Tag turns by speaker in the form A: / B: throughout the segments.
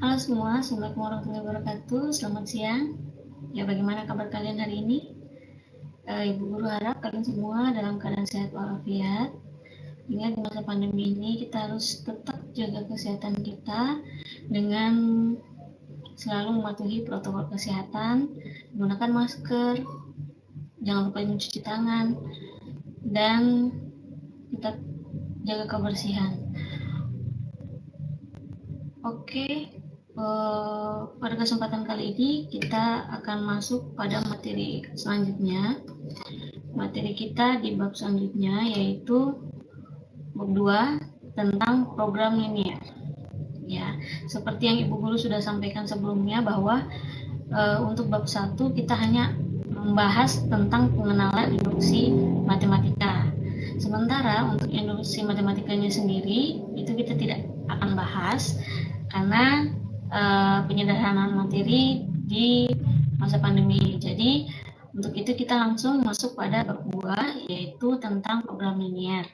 A: Halo semua, Assalamualaikum warahmatullahi wabarakatuh. Selamat siang. Ya, bagaimana kabar kalian hari ini? Ibu Guru harap kalian semua dalam keadaan sehat walafiat. Ingat, di masa pandemi ini kita harus tetap jaga kesehatan kita dengan selalu mematuhi protokol kesehatan, menggunakan masker, jangan lupa mencuci tangan, dan tetap jaga kebersihan. Oke. Pada kesempatan kali ini kita akan masuk pada materi selanjutnya. Materi kita di bab selanjutnya yaitu bab 2 tentang program linear. Ya, seperti yang Ibu Guru sudah sampaikan sebelumnya bahwa untuk bab 1 kita hanya membahas tentang pengenalan induksi matematika. Sementara untuk induksi matematikanya sendiri itu kita tidak akan bahas karena penyederhanaan materi di masa pandemi. Jadi untuk itu kita langsung masuk pada bab 2 yaitu tentang program linear.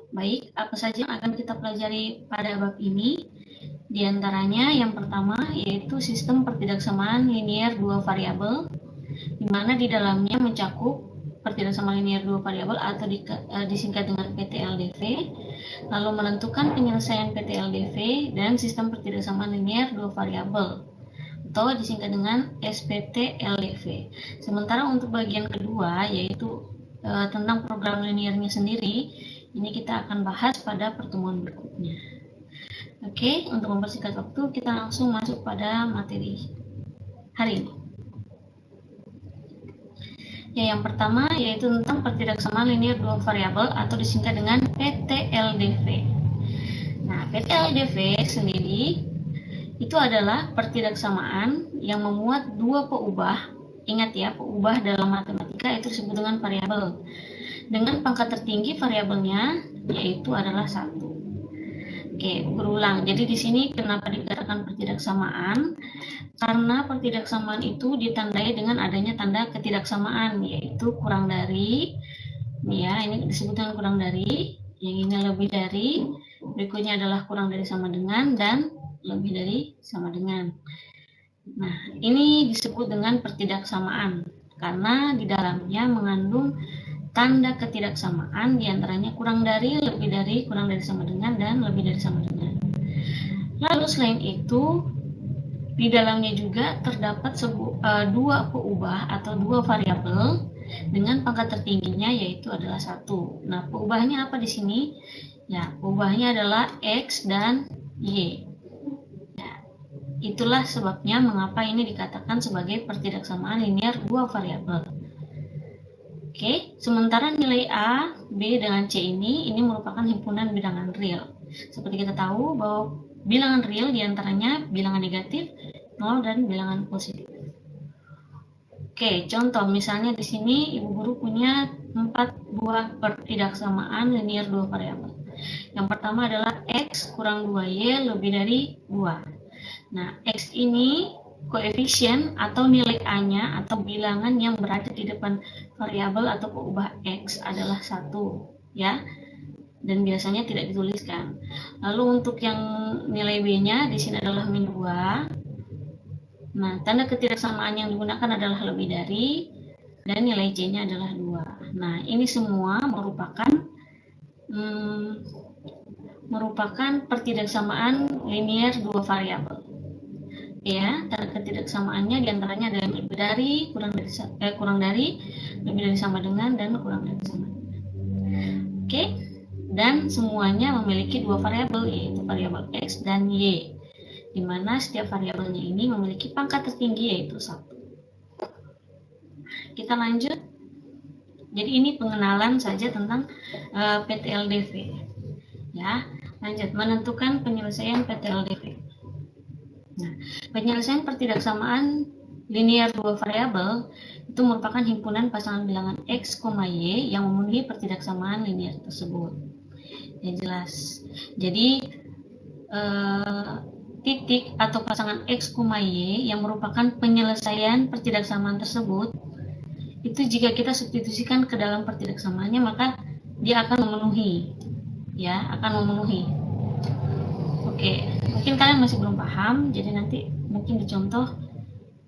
A: Baik, apa saja yang akan kita pelajari pada bab ini? Di antaranya yang pertama yaitu sistem pertidaksamaan linear dua variabel, di mana di dalamnya mencakup pertidaksamaan linear dua variabel atau disingkat dengan PTLDV, lalu menentukan penyelesaian PTLDV dan sistem pertidaksamaan linear dua variabel atau disingkat dengan SPTLDV. Sementara untuk bagian kedua yaitu tentang program linearnya sendiri, ini kita akan bahas pada pertemuan berikutnya. Oke, untuk mempersingkat waktu kita langsung masuk pada materi hari ini. Ya, yang pertama yaitu tentang pertidaksamaan linear dua variabel atau disingkat dengan PTLDV. Nah, PTLDV sendiri itu adalah pertidaksamaan yang memuat dua peubah. Ingat ya, peubah dalam matematika itu disebut dengan variabel. Dengan pangkat tertinggi variabelnya yaitu adalah 1. Oke, berulang. Jadi di sini kenapa dikatakan pertidaksamaan? Karena pertidaksamaan itu ditandai dengan adanya tanda ketidaksamaan, yaitu kurang dari. Nih ya, ini disebut dengan kurang dari. Yang ini lebih dari. Berikutnya adalah kurang dari sama dengan dan lebih dari sama dengan. Nah, ini disebut dengan pertidaksamaan karena di dalamnya mengandung tanda ketidaksamaan, diantaranya kurang dari, lebih dari, kurang dari sama dengan, dan lebih dari sama dengan. Lalu selain itu, di dalamnya juga terdapat dua peubah atau dua variabel dengan pangkat tertingginya yaitu adalah 1. Nah, peubahnya apa di sini? Ya, peubahnya adalah X dan Y. Ya, itulah sebabnya mengapa ini dikatakan sebagai pertidaksamaan linear dua variabel. Oke, sementara nilai A, B, dengan C ini merupakan himpunan bilangan real. Seperti kita tahu bahwa bilangan real diantaranya bilangan negatif, 0, dan bilangan positif. Oke, contoh misalnya di sini Ibu Guru punya 4 buah pertidaksamaan linear dua variabel. Yang pertama adalah X kurang 2Y lebih dari 2. Nah, X ini koefisien atau nilai A-nya atau bilangan yang berada di depan variabel atau peubah X adalah 1, ya. Dan biasanya tidak dituliskan. Lalu untuk yang nilai B-nya di sini adalah min 2. Nah, tanda ketidaksamaan yang digunakan adalah lebih dari, dan nilai C-nya adalah 2. Nah, ini semua merupakan pertidaksamaan linear dua variabel. Ya, tanda ketidaksamaannya diantaranya ada yang lebih dari, kurang dari, lebih dari sama dengan, dan kurang dari sama dengan. Oke, dan semuanya memiliki dua variabel yaitu variabel X dan Y, di mana setiap variabelnya ini memiliki pangkat tertinggi yaitu 1. Kita lanjut. Jadi ini pengenalan saja tentang PTLDV. Ya, lanjut menentukan penyelesaian PTLDV. Nah, penyelesaian pertidaksamaan linear dua variabel itu merupakan himpunan pasangan bilangan X, Y yang memenuhi pertidaksamaan linear tersebut. Ya, jelas. Jadi titik atau pasangan X, Y yang merupakan penyelesaian pertidaksamaan tersebut itu jika kita substitusikan ke dalam pertidaksamaannya maka dia akan memenuhi, ya, akan memenuhi. Oke. Mungkin kalian masih belum paham, jadi nanti mungkin dicontoh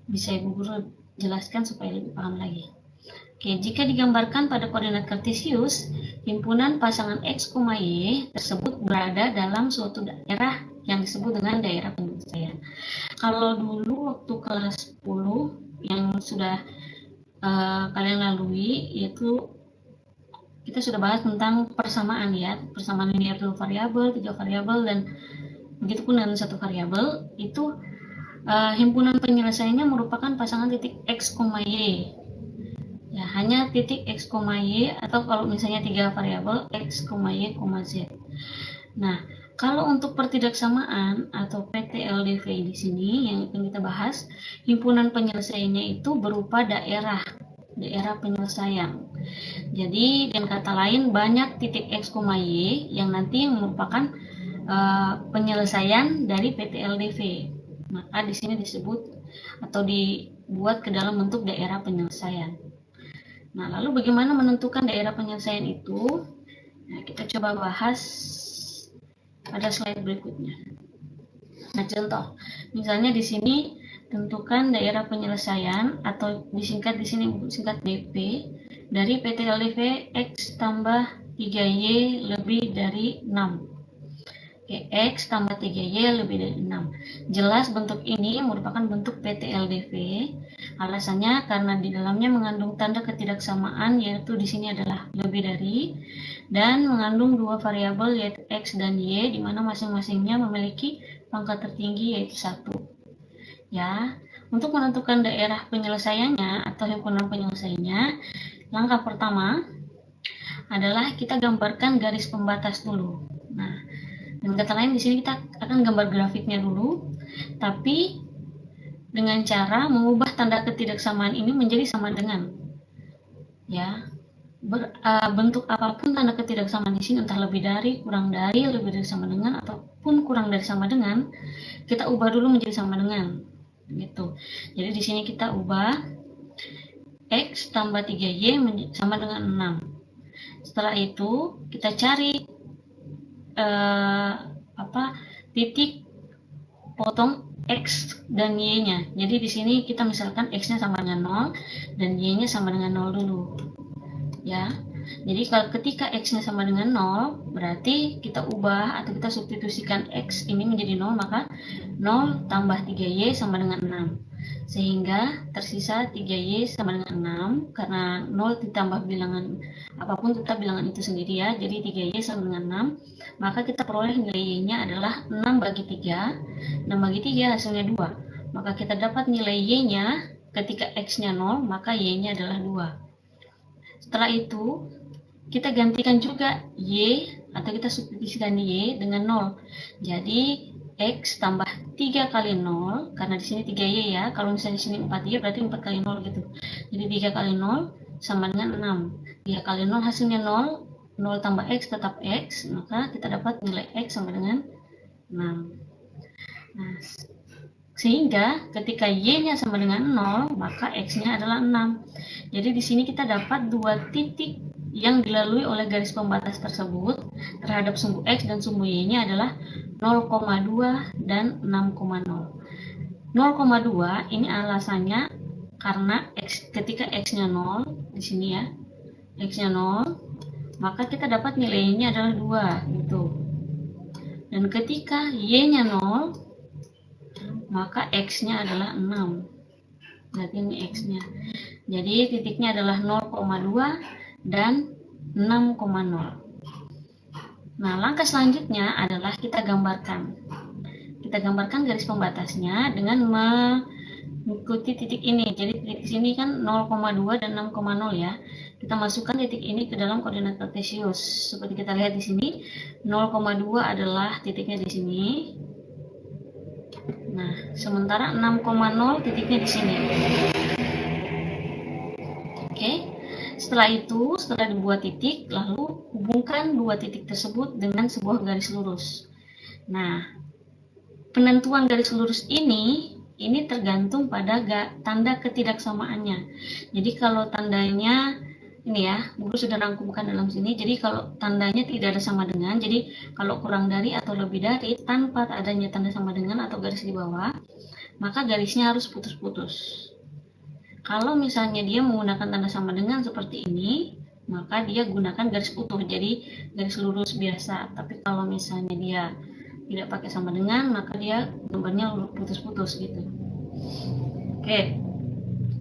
A: bisa Ibu Guru jelaskan supaya lebih paham lagi. Oke, jika digambarkan pada koordinat kartesius, himpunan pasangan X, Y tersebut berada dalam suatu daerah yang disebut dengan daerah penyelesaian. Kalau dulu waktu kelas 10 yang sudah kalian lalui, yaitu kita sudah bahas tentang persamaan ya, persamaan linear 2 variabel, 3 variabel, dan begitu pun dengan 1 variabel. Itu himpunan penyelesaiannya merupakan pasangan titik X, Y. Ya, hanya titik X, Y, atau kalau misalnya 3 variabel X, Y, Z. Nah, kalau untuk pertidaksamaan atau PT-LDV di sini yang akan kita bahas, himpunan penyelesaiannya itu berupa daerah penyelesaian. Jadi dengan kata lain banyak titik X, Y yang nanti merupakan penyelesaian dari PT-LDV. Maka di sini disebut atau dibuat ke dalam bentuk daerah penyelesaian. Nah, lalu bagaimana menentukan daerah penyelesaian itu? Nah, kita coba bahas pada slide berikutnya. Nah, contoh, misalnya di sini tentukan daerah penyelesaian atau disingkat di sini singkat DP dari PT-LDV X tambah 3Y lebih dari 6. X tambah 3Y lebih dari 6. Jelas bentuk ini merupakan bentuk PT-LDV. Alasannya karena di dalamnya mengandung tanda ketidaksamaan, yaitu di sini adalah lebih dari, dan mengandung 2 variabel yaitu X dan Y, di mana masing-masingnya memiliki pangkat tertinggi yaitu 1. Ya, untuk menentukan daerah penyelesaiannya atau himpunan penyelesaiannya, langkah pertama adalah kita gambarkan garis pembatas dulu. Nah, dengan kata lain di sini kita akan gambar grafiknya dulu, tapi dengan cara mengubah tanda ketidaksamaan ini menjadi sama dengan. Ya, bentuk apapun tanda ketidaksamaan di sini, entah lebih dari, kurang dari, lebih dari sama dengan, ataupun kurang dari sama dengan, kita ubah dulu menjadi sama dengan. Gitu. Jadi di sini kita ubah X tambah 3Y sama dengan 6. Setelah itu kita cari titik potong X dan Y-nya. Jadi di sini kita misalkan X-nya sama dengan 0 dan Y-nya sama dengan 0 dulu. Ya. Jadi kalau ketika X-nya sama dengan 0, berarti kita ubah atau kita substitusikan X ini menjadi 0, maka 0 tambah 3Y sama dengan 6. Sehingga tersisa 3Y sama dengan 6, karena 0 ditambah bilangan apapun tetap bilangan itu sendiri ya. Jadi 3Y sama dengan 6, maka kita peroleh nilai Y-nya adalah 6 bagi 3. 6 bagi 3 hasilnya 2. Maka kita dapat nilai Y-nya ketika X-nya 0, maka Y-nya adalah 2. Setelah itu kita gantikan juga Y atau kita substitusikan Y dengan 0. Jadi X tambah 3 kali 0, karena di sini 3Y ya, kalau misalnya di sini 4Y berarti 4 kali 0 gitu. Jadi 3 kali 0 sama dengan 6. 3 kali 0 hasilnya 0, 0 tambah X tetap X, maka kita dapat nilai X sama dengan 6. Nah, sehingga ketika Y-nya sama dengan 0, maka X-nya adalah 6. Jadi di sini kita dapat 2 titik yang dilalui oleh garis pembatas tersebut terhadap sumbu X dan sumbu Y-nya adalah 0,2 dan 6,0. 0,2 ini alasannya karena ketika X-nya 0 di sini ya, X-nya 0, maka kita dapat nilainya adalah 2 gitu. Dan ketika Y-nya 0, maka X-nya adalah 6. Berarti ini X-nya. Jadi titiknya adalah 0,2 dan 6,0. Nah, langkah selanjutnya adalah kita gambarkan. Kita gambarkan garis pembatasnya dengan mengikuti titik ini. Jadi titik sini kan 0,2 dan 6,0 ya. Kita masukkan titik ini ke dalam koordinat kartesius. Seperti kita lihat di sini, 0,2 adalah titiknya di sini. Nah, sementara 6,0 titiknya di sini. Oke. Setelah itu, setelah dibuat titik, lalu hubungkan 2 titik tersebut dengan sebuah garis lurus. Nah, penentuan garis lurus ini tergantung pada tanda ketidaksamaannya. Jadi kalau tandanya ini ya, guru sudah rangkumkan dalam sini. Jadi kalau tandanya tidak ada sama dengan, jadi kalau kurang dari atau lebih dari tanpa adanya tanda sama dengan atau garis di bawah, maka garisnya harus putus-putus. Kalau misalnya dia menggunakan tanda sama dengan seperti ini, maka dia gunakan garis utuh, jadi garis lurus biasa. Tapi kalau misalnya dia tidak pakai sama dengan, maka dia gambarnya putus-putus gitu. Oke,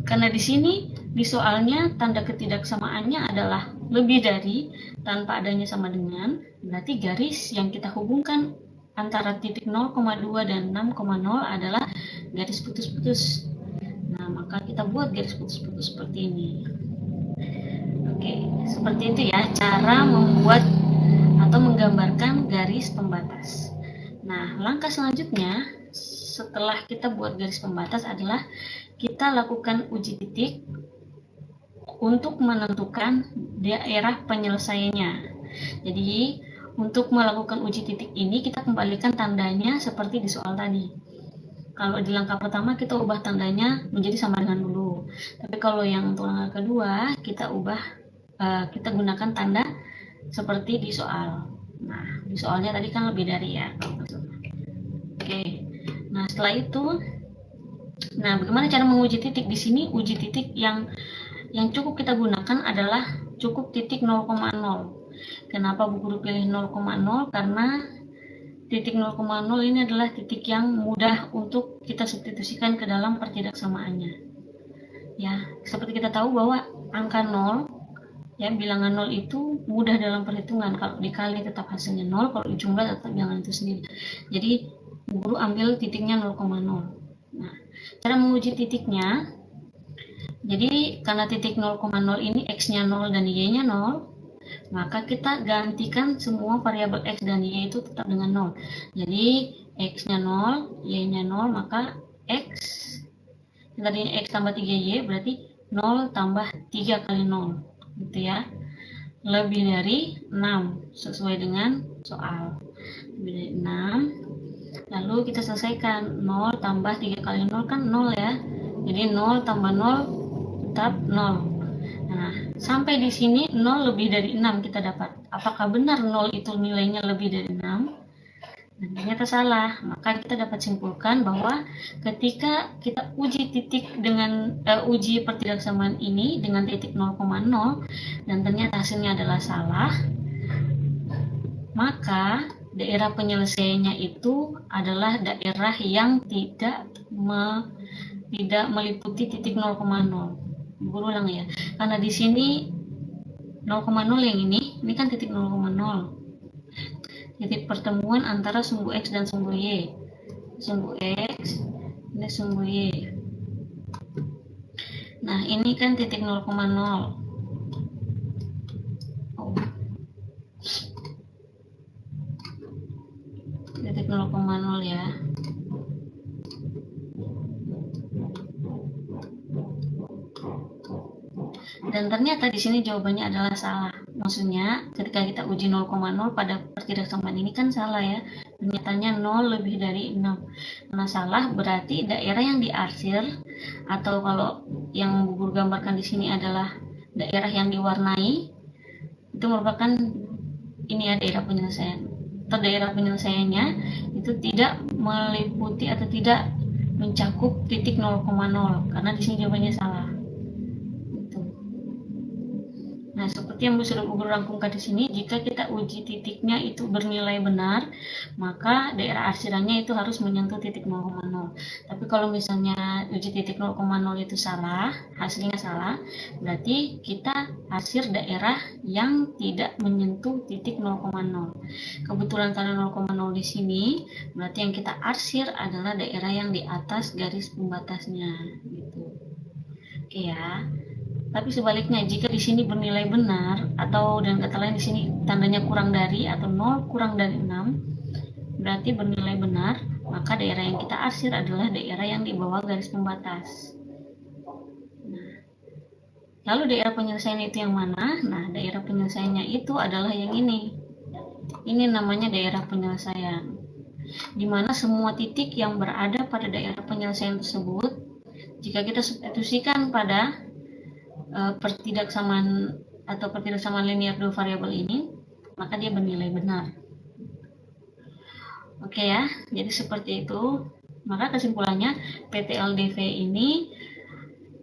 A: karena di sini di soalnya tanda ketidaksamaannya adalah lebih dari tanpa adanya sama dengan, berarti garis yang kita hubungkan antara titik 0,2 dan 6,0 adalah garis putus-putus. Nah, maka kita buat garis putus-putus seperti ini. Oke, seperti itu ya cara membuat atau menggambarkan garis pembatas. Nah, langkah selanjutnya setelah kita buat garis pembatas adalah kita lakukan uji titik untuk menentukan daerah penyelesaiannya. Jadi, untuk melakukan uji titik ini kita kembalikan tandanya seperti di soal tadi. Kalau di langkah pertama kita ubah tandanya menjadi sama dengan dulu. Tapi kalau yang untuk langkah kedua kita kita gunakan tanda seperti di soal. Nah, di soalnya tadi kan lebih dari ya. Oke. Nah, setelah itu bagaimana cara menguji titik di sini? Uji titik yang cukup kita gunakan adalah cukup titik 0,0. Kenapa Bu Guru pilih 0,0? Karena titik 0,0 ini adalah titik yang mudah untuk kita substitusikan ke dalam pertidaksamaannya. Ya, seperti kita tahu bahwa angka 0, ya bilangan 0 itu mudah dalam perhitungan. Kalau dikali tetap hasilnya 0, kalau dijumlah tetap bilangan itu sendiri. Jadi Bu Guru ambil titiknya 0,0. Nah, cara menguji titiknya, jadi karena titik 0,0 ini X-nya 0 dan Y-nya 0, maka kita gantikan semua variabel X dan Y itu tetap dengan 0. Jadi X-nya 0, Y-nya 0, maka X, tadinya X tambah 3Y berarti 0 tambah 3 kali 0, gitu ya. Lebih dari 6, sesuai dengan soal. Lebih dari 6, lalu kita selesaikan. 0 tambah 3 kali 0 kan 0 ya. Jadi 0 tambah 0 tetap 0. Nah, sampai di sini 0 lebih dari 6 kita dapat. Apakah benar 0 itu nilainya lebih dari 6? Dan ternyata salah. Maka kita dapat simpulkan bahwa ketika kita uji titik dengan uji pertidaksamaan ini dengan titik 0,0 dan ternyata hasilnya adalah salah, maka daerah penyelesaiannya itu adalah daerah yang tidak meliputi titik 0,0. Berulang ya, karena di sini 0,0 yang ini kan titik 0,0, titik pertemuan antara sumbu X dan sumbu Y. Sumbu X, ini sumbu Y. Nah, ini kan titik 0,0. Titik 0,0 ya. Dan ternyata di sini jawabannya adalah salah. Maksudnya ketika kita uji 0,0 pada pertidaksamaan ini kan salah ya. Ternyatanya 0 lebih dari 6. Karena salah berarti daerah yang diarsir, atau kalau yang Bu Guru gambarkan di sini adalah daerah yang diwarnai, itu merupakan ini ya daerah penyelesaian. Atau daerah penyelesaiannya itu tidak meliputi atau tidak mencakup titik 0,0 karena di sini jawabannya salah. Nah, seperti yang sudah Bu Guru rangkumkan di sini, jika kita uji titiknya itu bernilai benar, maka daerah arsirannya itu harus menyentuh titik 0,0. Tapi kalau misalnya uji titik 0,0 itu salah, hasilnya salah, berarti kita arsir daerah yang tidak menyentuh titik 0,0. Kebetulan karena 0,0 di sini, berarti yang kita arsir adalah daerah yang di atas garis pembatasnya, gitu. Oke ya. Tapi sebaliknya, jika di sini bernilai benar, atau dengan kata lain di sini tandanya kurang dari atau 0 kurang dari 6, berarti bernilai benar, maka daerah yang kita arsir adalah daerah yang di bawah garis pembatas. Nah, lalu daerah penyelesaian itu yang mana? Nah, daerah penyelesaiannya itu adalah yang ini. Ini namanya daerah penyelesaian, di mana semua titik yang berada pada daerah penyelesaian tersebut, jika kita substitusikan pada pertidaksamaan atau pertidaksamaan linear dua variabel ini, maka dia bernilai benar. Oke ya, jadi seperti itu. Maka kesimpulannya PT-LDV ini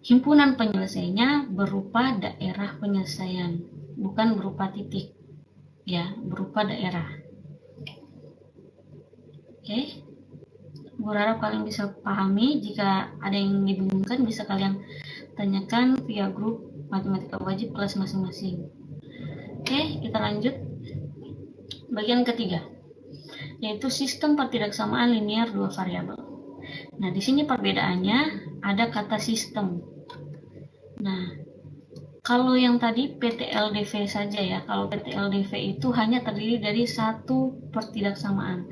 A: himpunan penyelesaiannya berupa daerah penyelesaian, bukan berupa titik. Ya, berupa daerah. Oke. Berharap kalian bisa pahami. Jika ada yang dibingungkan bisa kalian tanyakan via grup matematika wajib kelas masing-masing. Oke, kita lanjut. Bagian ketiga, yaitu sistem pertidaksamaan linear dua variabel. Nah, di sini perbedaannya ada kata sistem. Nah, kalau yang tadi PT-LDV saja ya, kalau PT-LDV itu hanya terdiri dari satu pertidaksamaan.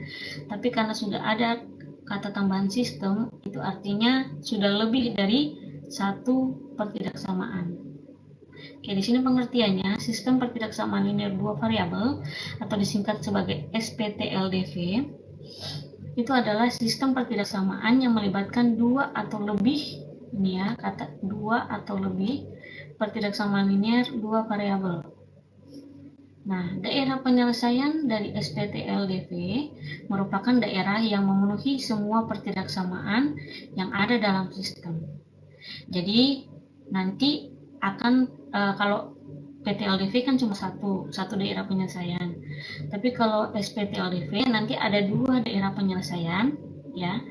A: Tapi karena sudah ada kata tambahan sistem, itu artinya sudah lebih dari satu pertidaksamaan. Oke, di sini pengertiannya, sistem pertidaksamaan linear dua variabel atau disingkat sebagai SPT-LDV itu adalah sistem pertidaksamaan yang melibatkan dua atau lebih, ini ya, kata dua atau lebih pertidaksamaan linear dua variabel. Nah, daerah penyelesaian dari SPT-LDV merupakan daerah yang memenuhi semua pertidaksamaan yang ada dalam sistem. Jadi nanti akan kalau PT-LDV kan cuma satu daerah penyelesaian. Tapi kalau SPT-LDV nanti ada dua daerah penyelesaian, ya.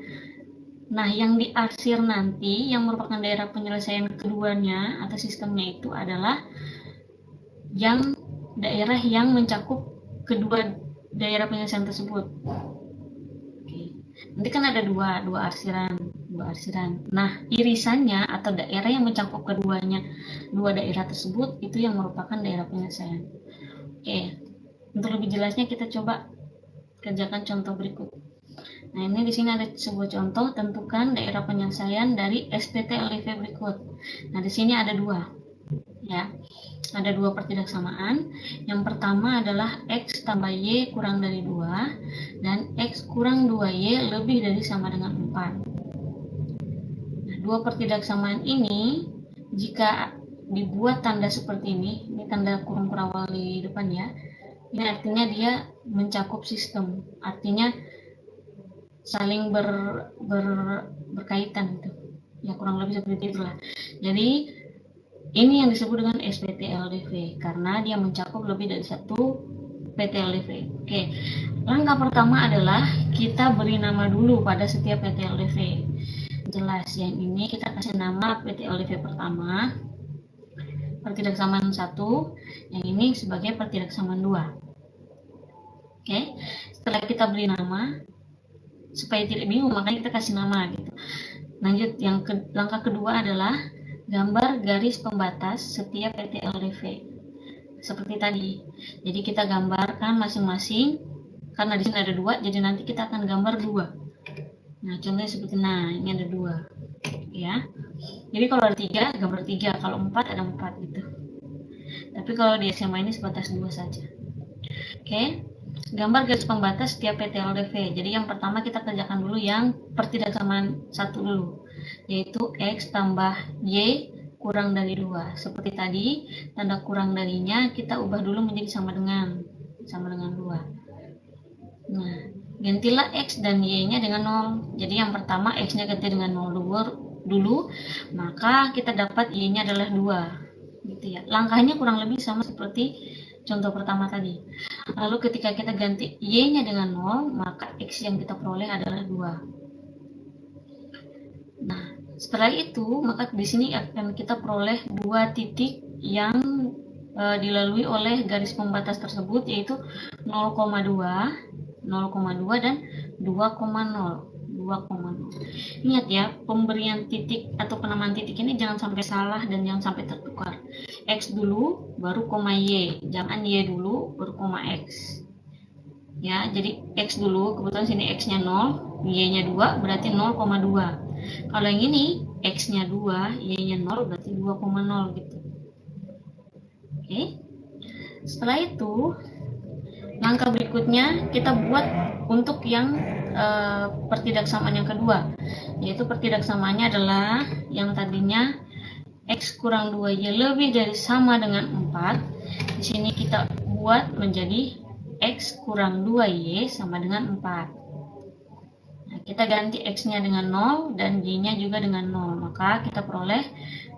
A: Nah, yang diarsir nanti yang merupakan daerah penyelesaian keduanya atau sistemnya itu adalah yang daerah yang mencakup kedua daerah penyelesaian tersebut. Oke. Nanti kan ada dua arsiran. Nah, irisannya atau daerah yang mencakup keduanya, dua daerah tersebut itu yang merupakan daerah penyelesaian. Oke. Untuk lebih jelasnya kita coba kerjakan contoh berikut. Nah, ini di sini ada sebuah contoh, tentukan daerah penyelesaian dari SPT-LDV berikut. Nah, di sini ada dua. Ya. Ada dua pertidaksamaan. Yang pertama adalah X tambah Y kurang dari 2 dan X kurang 2Y lebih dari sama dengan 4. Nah, dua pertidaksamaan ini jika dibuat tanda seperti ini tanda kurung kurawal di depan ya, ini artinya dia mencakup sistem, artinya saling berkaitan gitu. Ya kurang lebih seperti itulah. Jadi ini yang disebut dengan SPT-LDV karena dia mencakup lebih dari satu PT-LDV. Oke, langkah pertama adalah kita beri nama dulu pada setiap PT-LDV. Jelas, yang ini kita kasih nama PT-LDV pertama, pertidaksamaan 1, yang ini sebagai pertidaksamaan 2. Oke, setelah kita beri nama, supaya tidak bingung makanya kita kasih nama gitu. Lanjut, langkah kedua adalah gambar garis pembatas setiap PT-LDV seperti tadi. Jadi kita gambarkan masing-masing, karena di sini ada 2, jadi nanti kita akan gambar 2. Nah, contohnya seperti ini ada 2 ya. Jadi kalau ada 3 gambar 3, kalau 4 ada 4 gitu. Tapi kalau di SMA ini sebatas 2 saja. Oke. Gambar garis pembatas setiap PT-LDV. Jadi yang pertama kita kerjakan dulu yang pertidaksamaan 1 dulu, yaitu X tambah Y kurang dari 2. Seperti tadi, tanda kurang darinya kita ubah dulu menjadi sama dengan 2. Nah, gantilah X dan Y-nya dengan 0. Jadi yang pertama X-nya ganti dengan 0 dulu, maka kita dapat Y-nya adalah 2. Gitu ya. Langkahnya kurang lebih sama seperti contoh pertama tadi. Lalu ketika kita ganti Y-nya dengan 0, maka X yang kita peroleh adalah 2. Nah, setelah itu, maka di sini akan kita peroleh 2 titik yang dilalui oleh garis pembatas tersebut, yaitu 0,2 dan 2,0. Ingat ya, pemberian titik atau penamaan titik ini jangan sampai salah dan jangan sampai tertukar. X dulu baru koma Y, jangan Y dulu baru koma X. Ya, jadi X dulu, kebetulan sini X-nya 0, Y-nya 2 berarti 0,2. Kalau yang ini X-nya 2, Y-nya 0 berarti 2,0 gitu. Oke. Setelah itu langkah berikutnya kita buat untuk yang pertidaksamaan yang kedua, yaitu pertidaksamaannya adalah yang tadinya X kurang 2Y lebih dari sama dengan 4. Di sini kita buat menjadi X kurang 2Y sama dengan 4. Nah, kita ganti X-nya dengan 0 dan Y-nya juga dengan 0. Maka kita peroleh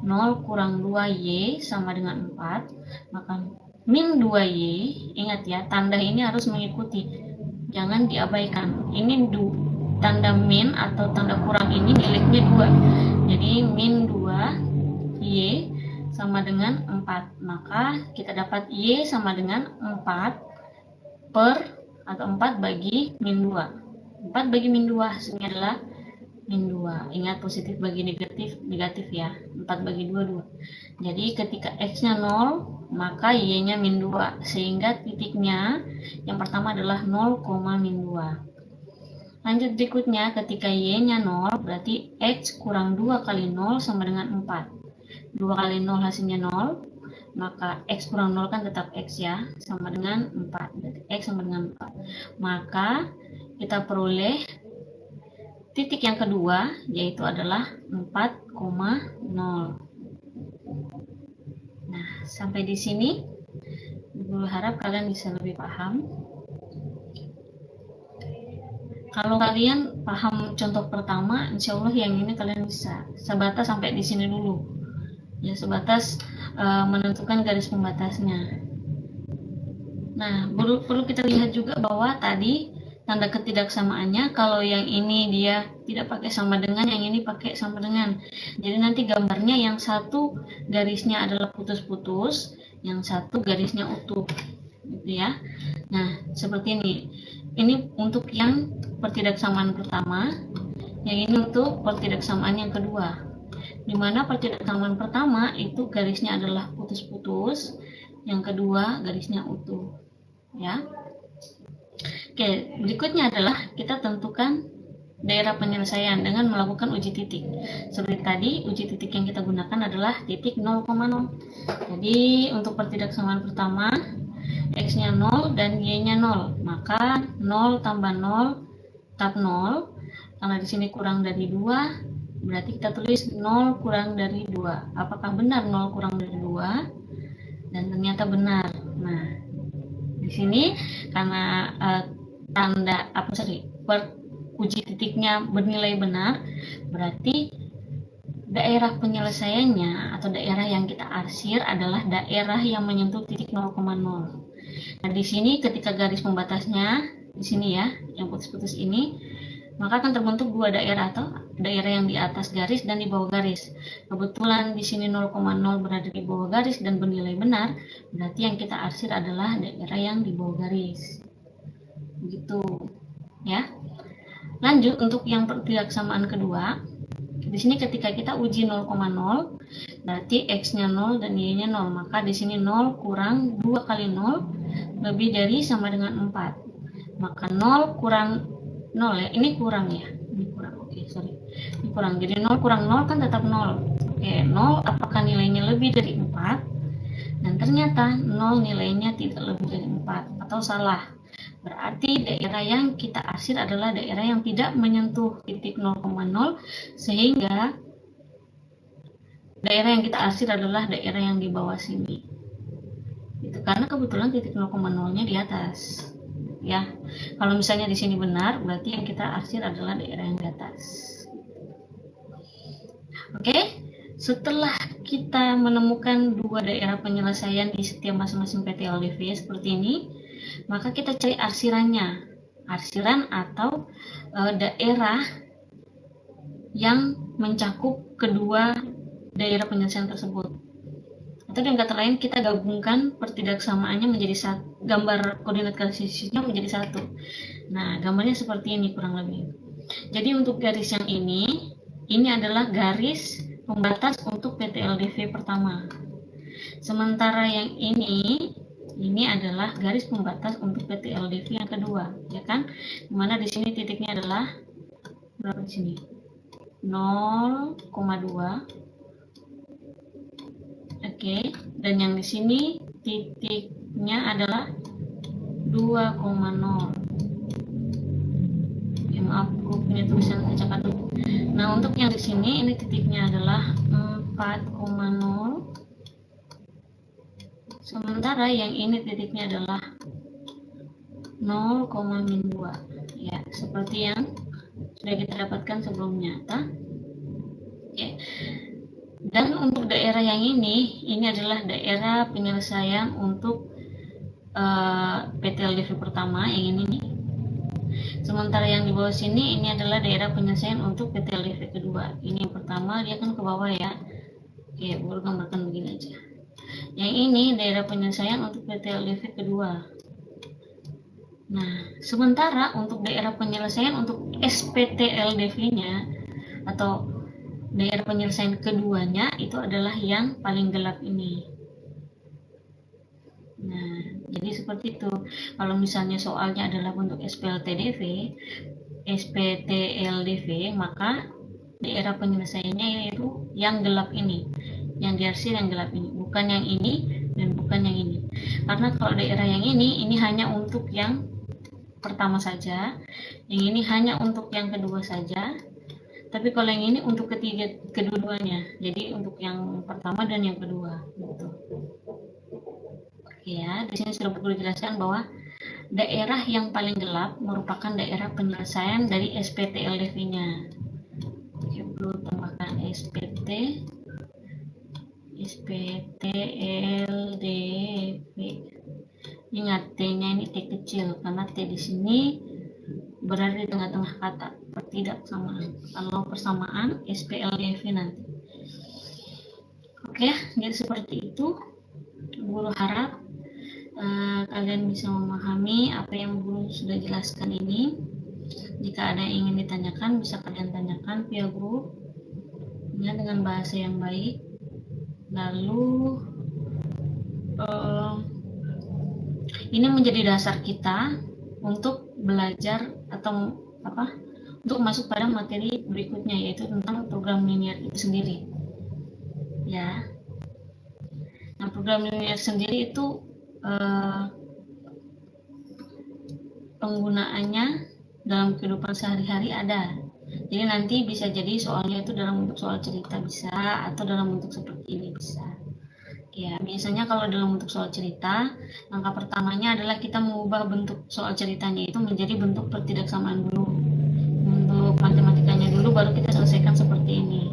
A: 0 kurang 2Y sama dengan 4. Maka min 2Y, ingat ya, tanda ini harus mengikuti. Jangan diabaikan. Ini tanda min atau tanda kurang ini miliknya 2. Jadi min 2Y sama dengan 4. Maka kita dapat Y sama dengan 4 per atau 4 bagi min 2. 4 bagi min 2 hasilnya adalah min 2. Ingat positif bagi negatif ya. 4 bagi 2 2. Jadi ketika X-nya 0, maka Y-nya min 2. Sehingga titiknya yang pertama adalah 0, min 2. Lanjut berikutnya, ketika Y-nya 0, berarti X kurang 2 kali 0 sama dengan 4. 2 kali 0 hasilnya 0. Maka X kurang 0 kan tetap X ya, sama dengan 4. Berarti X sama dengan 4. Maka kita peroleh titik yang kedua, yaitu adalah 4,0. Nah, sampai di sini Ibu harap kalian bisa lebih paham. Kalau kalian paham contoh pertama, insya Allah yang ini kalian bisa. Sebatas sampai di sini dulu. Ya, sebatas menentukan garis pembatasnya. Nah, perlu kita lihat juga bahwa tadi tanda ketidaksamaannya, kalau yang ini dia tidak pakai sama dengan, yang ini pakai sama dengan. Jadi nanti gambarnya yang satu garisnya adalah putus-putus, yang satu garisnya utuh, gitu ya. Nah, seperti ini. Ini untuk yang pertidaksamaan pertama, yang ini untuk pertidaksamaan yang kedua. Di mana pertidaksamaan pertama itu garisnya adalah putus-putus, yang kedua garisnya utuh, ya. Oke, berikutnya adalah kita tentukan daerah penyelesaian dengan melakukan uji titik. Seperti tadi, uji titik yang kita gunakan adalah titik 0,0. Jadi untuk pertidaksamaan pertama, X-nya 0 dan Y-nya 0, maka 0 tambah 0 tetap 0. Karena di sini kurang dari 2, berarti kita tulis 0 kurang dari 2. Apakah benar 0 kurang dari 2? Dan ternyata benar. Nah, di sini karena uji titiknya bernilai benar, berarti daerah penyelesaiannya atau daerah yang kita arsir adalah daerah yang menyentuh titik 0,0. Nah, di sini ketika garis pembatasnya di sini ya, yang putus-putus ini, maka akan terbentuk dua daerah, atau daerah yang di atas garis dan di bawah garis. Kebetulan di sini 0,0 berada di bawah garis dan bernilai benar, berarti yang kita arsir adalah daerah yang di bawah garis. Begitu, ya. Lanjut untuk yang pertidaksamaan kedua. Di sini ketika kita uji 0,0, berarti X-nya 0 dan Y-nya 0, maka di sini 0 kurang 2 kali 0 lebih dari sama dengan 4. Maka 0 kurang 0 ya, ini kurang ya, ini kurang, oke, sorry, ini kurang, jadi 0 kurang 0 kan tetap 0. Oke, 0 apakah nilainya lebih dari 4? Dan ternyata 0 nilainya tidak lebih dari 4, atau salah. Berarti daerah yang kita arsir adalah daerah yang tidak menyentuh titik 0,0, sehingga daerah yang kita arsir adalah daerah yang di bawah sini. Itu karena kebetulan titik 0,0-nya di atas. Ya, kalau misalnya di sini benar, berarti yang kita arsir adalah daerah yang di atas. Oke, setelah kita menemukan dua daerah penyelesaian di setiap masing-masing PT-LDV seperti ini, maka kita cari arsirannya, arsiran atau daerah yang mencakup kedua daerah penyelesaian tersebut. Atau dengan kata lain, kita gabungkan pertidaksamaannya menjadi satu, gambar koordinat kartesiusnya menjadi satu. Nah, gambarnya seperti ini kurang lebih. Jadi untuk garis yang ini adalah garis pembatas untuk PT-LDV pertama. Sementara yang ini adalah garis pembatas untuk PT-LDV yang kedua, ya kan? Dimana di sini titiknya adalah berapa di sini? 0,2. Oke, dan yang di sini titiknya adalah 2,0. Ya, maaf, aku punya tulisan acak aduk. Nah, untuk yang di sini ini titiknya adalah 4,0. Sementara yang ini titiknya adalah 0,-2 ya, seperti yang sudah kita dapatkan sebelumnya. Oke. Dan untuk daerah yang ini adalah daerah penyelesaian untuk PTLDV pertama, yang ini nih. Sementara yang di bawah sini ini adalah daerah penyelesaian untuk PTLDV kedua. Ini yang pertama, dia kan ke bawah ya. Oke, baru gambarkan begini aja. Yang ini daerah penyelesaian untuk PTLDV kedua. Nah, sementara untuk daerah penyelesaian untuk SPTLDV-nya atau daerah penyelesaian keduanya itu adalah yang paling gelap ini. Nah, jadi seperti itu. Kalau misalnya soalnya adalah bentuk SPTLDV, maka daerah penyelesaiannya yaitu yang gelap ini, yang diarsir yang gelap ini, bukan yang ini dan bukan yang ini. Karena kalau daerah yang ini hanya untuk yang pertama saja, yang ini hanya untuk yang kedua saja. Tapi kalau yang ini untuk kedua-duanya, jadi untuk yang pertama dan yang kedua, gitu. Ya, di sini sudah perlu dijelaskan bahwa daerah yang paling gelap merupakan daerah penyelesaian dari SPTLDV-nya. Oke, perlu tambahkan SPTLDV. Ingat, T-nya ini T kecil karena T di sini berada di tengah-tengah kata, pertidaksamaan. Kalau persamaan SPLDV nanti. Oke, jadi seperti itu. Guru harap kalian bisa memahami apa yang guru sudah jelaskan ini. Jika ada yang ingin ditanyakan, bisa kalian tanyakan via grup ya, dengan bahasa yang baik. Lalu ini menjadi dasar kita untuk belajar atau untuk masuk pada materi berikutnya, yaitu tentang program linear itu sendiri ya. Nah, program linear sendiri itu penggunaannya dalam kehidupan sehari-hari ada. Jadi nanti bisa jadi soalnya itu dalam bentuk soal cerita bisa, atau dalam bentuk seperti ini bisa. Ya, biasanya kalau dalam bentuk soal cerita, langkah pertamanya adalah kita mengubah bentuk soal ceritanya itu menjadi bentuk pertidaksamaan dulu. Untuk matematikanya dulu, baru kita selesaikan seperti ini.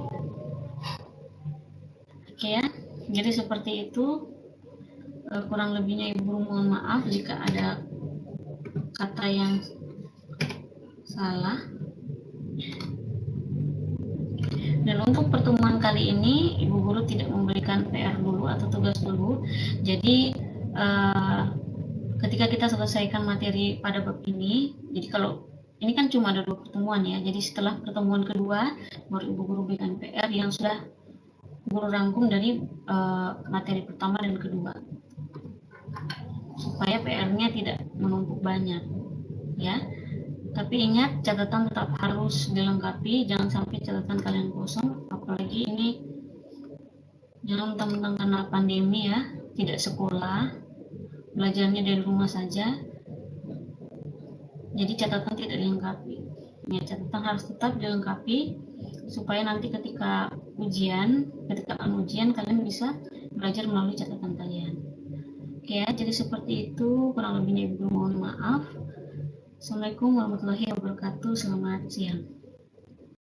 A: Oke ya, jadi seperti itu. Kurang lebihnya Ibu Guru mohon maaf jika ada kata yang salah. Dan untuk pertemuan kali ini Ibu Guru tidak memberikan PR dulu atau tugas dulu. Jadi ketika kita selesaikan materi pada bab ini, jadi kalau ini kan cuma ada 2 pertemuan ya. Jadi setelah pertemuan kedua baru Ibu Guru berikan PR yang sudah Guru rangkum dari materi pertama dan kedua, supaya PR-nya tidak menumpuk banyak ya. Tapi ingat, catatan tetap harus dilengkapi, jangan sampai catatan kalian kosong. Apalagi ini jangan mentang-mentang karena pandemi ya, tidak sekolah, belajarnya dari rumah saja, jadi catatan tidak dilengkapi ya. Catatan harus tetap dilengkapi supaya nanti ketika ujian kalian bisa belajar melalui catatan kalian. Oke ya, jadi seperti itu kurang lebihnya Ibu mohon maaf. Assalamualaikum warahmatullahi wabarakatuh. Selamat siang.